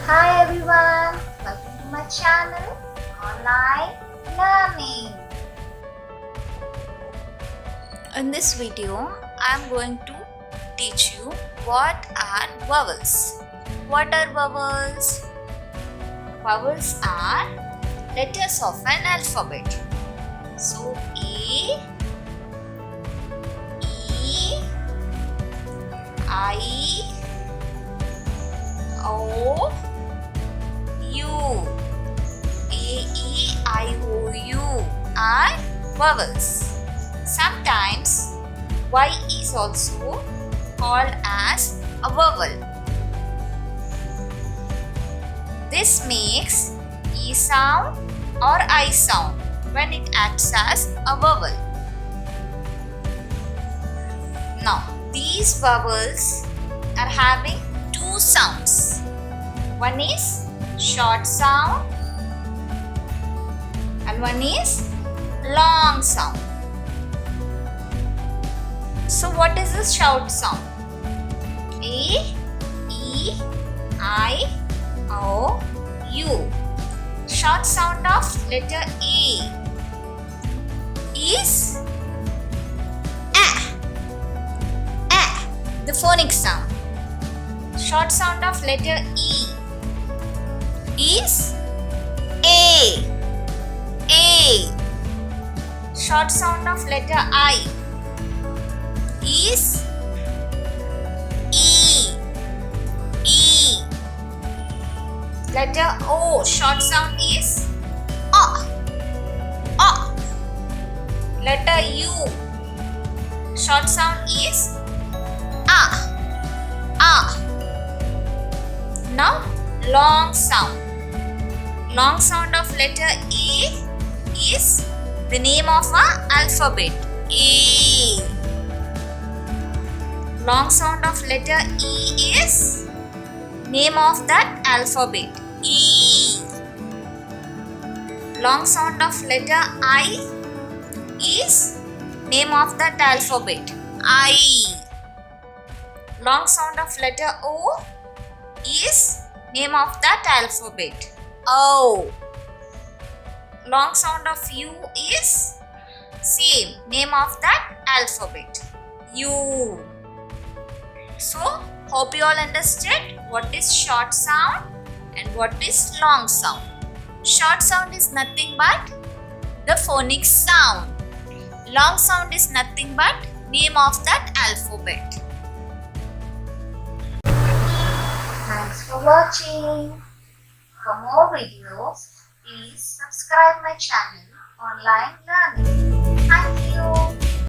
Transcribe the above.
Hi everyone, welcome to my channel Online Learning. In this video, I am going to teach you what are vowels. What are vowels? Vowels are letters of an alphabet. So A, E, I, O, U. A-E-I-O-U are vowels. Sometimes Y is also called as a vowel. This makes E sound or I sound when it acts as a vowel. Now, these vowels are having two sounds. One is short sound and one is long sound. So what is the short sound? A, E, I, O, U. Short sound of letter A is A. The phonics sound. Short sound of letter E is A. Short sound of letter I is E. Letter O, short sound is A. Letter U, short sound is A. Now, long sound. Long sound of letter A is the name of an alphabet. A. Long sound of letter E is name of that alphabet. E. Long sound of letter I is name of that alphabet. I. Long sound of letter O is name of that alphabet. O. Long sound of U is same name of that alphabet. U. So, hope you all understood what is short sound and what is long sound. Short sound is nothing but the phonics sound. Long sound is nothing but name of that alphabet. Thanks for watching. For more videos, please subscribe my channel Online Learning.